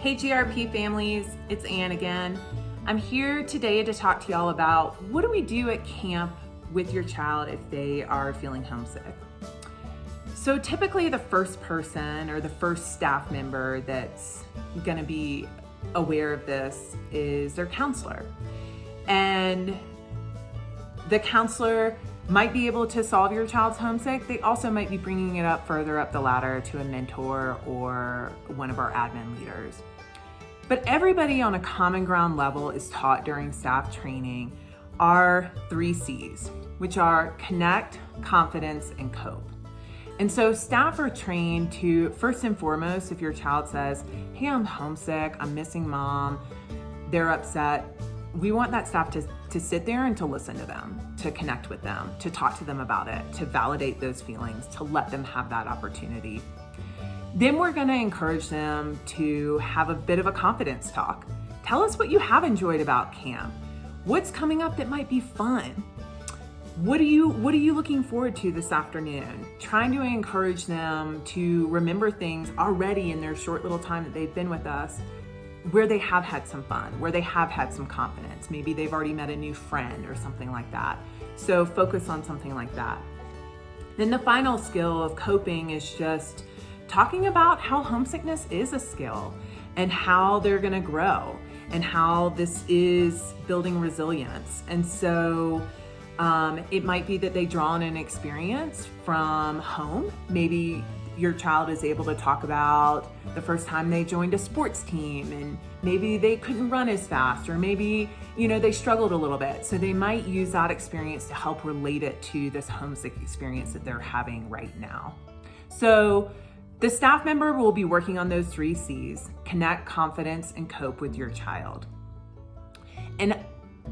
Hey GRP families, it's Ann again. I'm here today to talk to y'all about what do we do at camp with your child if they are feeling homesick. So typically the first person or the first staff member that's gonna be aware of this is their counselor. And the counselor might be able to solve your child's homesick. They also might be bringing it up further up the ladder to a mentor or one of our admin leaders. But everybody on a common ground level is taught during staff training our 3 C's, which are connect, confidence, and cope. And so staff are trained to, first and foremost, if your child says, hey, I'm homesick, I'm missing mom, they're upset, we want that staff to sit there and to listen to them, to connect with them, to talk to them about it, to validate those feelings, to let them have that opportunity. Then we're gonna encourage them to have a bit of a confidence talk. Tell us what you have enjoyed about camp. What's coming up that might be fun? What are you looking forward to this afternoon? Trying to encourage them to remember things already in their short little time that they've been with us, where they have had some fun, where they have had some confidence. Maybe they've already met a new friend or something like that. So focus on something like that. Then the final skill of coping is just talking about how homesickness is a skill and how they're gonna grow and how this is building resilience. And so it might be that they draw on an experience from home. Maybe your child is able to talk about the first time they joined a sports team and maybe they couldn't run as fast, or maybe, they struggled a little bit. So they might use that experience to help relate it to this homesick experience that they're having right now. So the staff member will be working on those 3 C's, connect, confidence, and cope with your child. And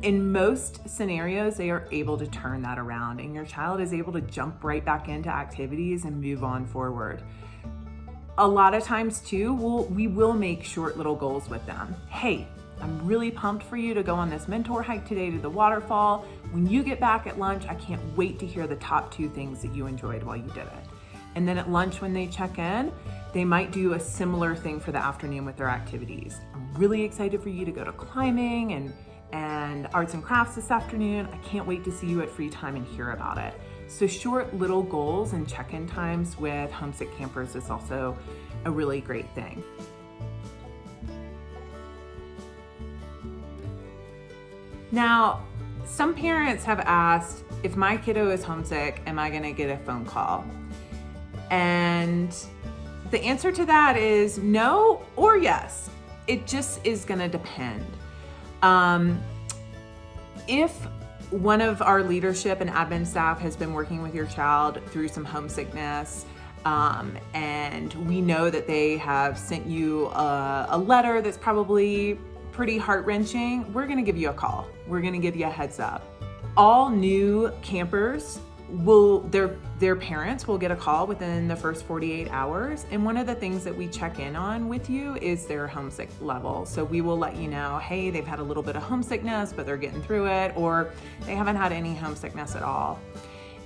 in most scenarios, they are able to turn that around and your child is able to jump right back into activities and move on forward. A lot of times too, we will make short little goals with them. Hey, I'm really pumped for you to go on this mentor hike today to the waterfall. When you get back at lunch, I can't wait to hear the top 2 things that you enjoyed while you did it. And then at lunch when they check in, they might do a similar thing for the afternoon with their activities. I'm really excited for you to go to climbing and arts and crafts this afternoon. I can't wait to see you at free time and hear about it. So short little goals and check-in times with homesick campers is also a really great thing. Now, some parents have asked, if my kiddo is homesick, am I gonna get a phone call? And the answer to that is no or yes. It just is gonna depend. If one of our leadership and admin staff has been working with your child through some homesickness, and we know that they have sent you a letter that's probably pretty heart-wrenching, we're gonna give you a call. We're gonna give you a heads up. All new campers their parents will get a call within the first 48 hours. And one of the things that we check in on with you is their homesick level. So we will let you know, hey, they've had a little bit of homesickness, but they're getting through it, or they haven't had any homesickness at all.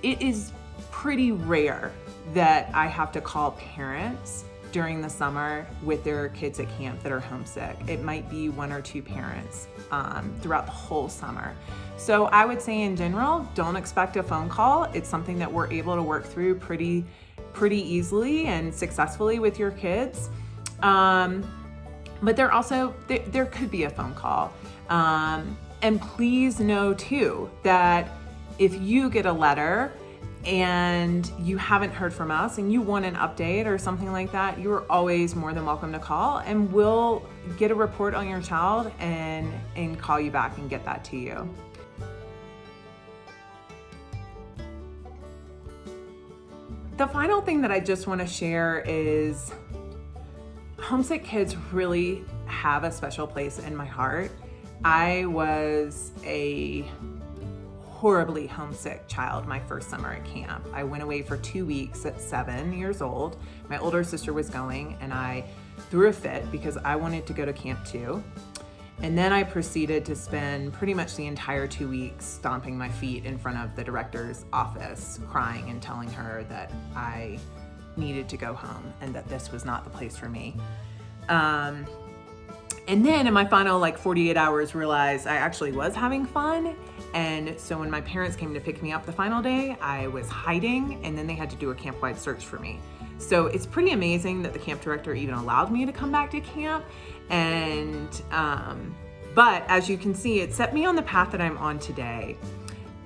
It is pretty rare that I have to call parents during the summer with their kids at camp that are homesick. It might be 1 or 2 parents throughout the whole summer. So I would say in general, don't expect a phone call. It's something that we're able to work through pretty easily and successfully with your kids. But there could be a phone call. And please know too, that if you get a letter and you haven't heard from us and you want an update or something like that, you're always more than welcome to call and we'll get a report on your child and call you back and get that to you. The final thing that I just want to share is homesick kids really have a special place in my heart. I was a horribly homesick child my first summer at camp. I went away for 2 weeks at 7 years old. My older sister was going and I threw a fit because I wanted to go to camp too. And then I proceeded to spend pretty much the entire 2 weeks stomping my feet in front of the director's office, crying and telling her that I needed to go home and that this was not the place for me. And then in my final 48 hours, realized I actually was having fun. And so when my parents came to pick me up the final day, I was hiding, and then they had to do a camp-wide search for me. So it's pretty amazing that the camp director even allowed me to come back to camp. And, but as you can see, it set me on the path that I'm on today.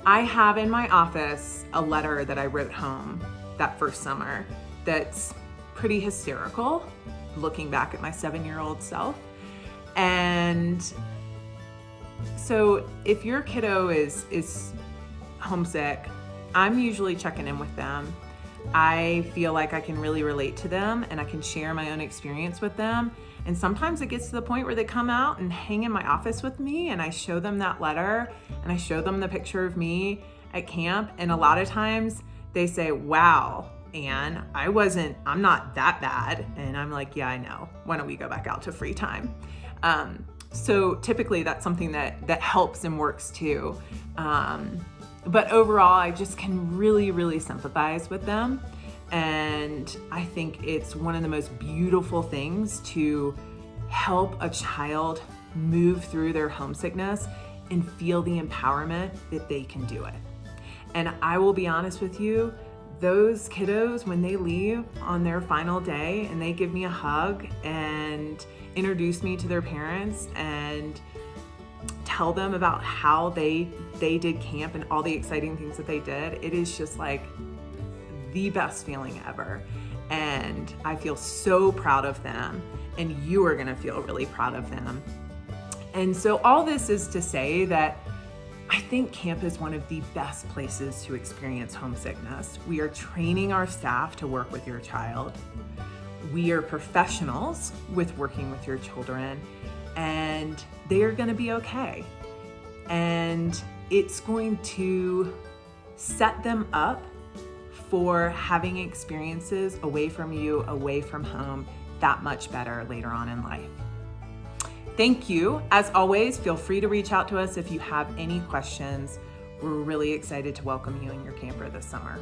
I have in my office a letter that I wrote home that first summer that's pretty hysterical, looking back at my 7-year-old self. And so if your kiddo is homesick, I'm usually checking in with them. I feel like I can really relate to them, and I can share my own experience with them. And sometimes it gets to the point where they come out and hang in my office with me, and I show them that letter, and I show them the picture of me at camp. And a lot of times they say, wow, Anne, I'm not that bad. And I'm like, yeah, I know. Why don't we go back out to free time? So typically that's something that helps and works too. But overall, I just can really, really sympathize with them. And I think it's one of the most beautiful things to help a child move through their homesickness and feel the empowerment that they can do it. And I will be honest with you, those kiddos, when they leave on their final day and they give me a hug and introduce me to their parents and tell them about how they did camp and all the exciting things that they did, it is just like the best feeling ever. And I feel so proud of them, and you are gonna feel really proud of them. And so all this is to say that I think camp is one of the best places to experience homesickness. We are training our staff to work with your child. We are professionals with working with your children, and they are going to be okay. And it's going to set them up for having experiences away from you, away from home, that much better later on in life. Thank you. As always, feel free to reach out to us if you have any questions. We're really excited to welcome you and your camper this summer.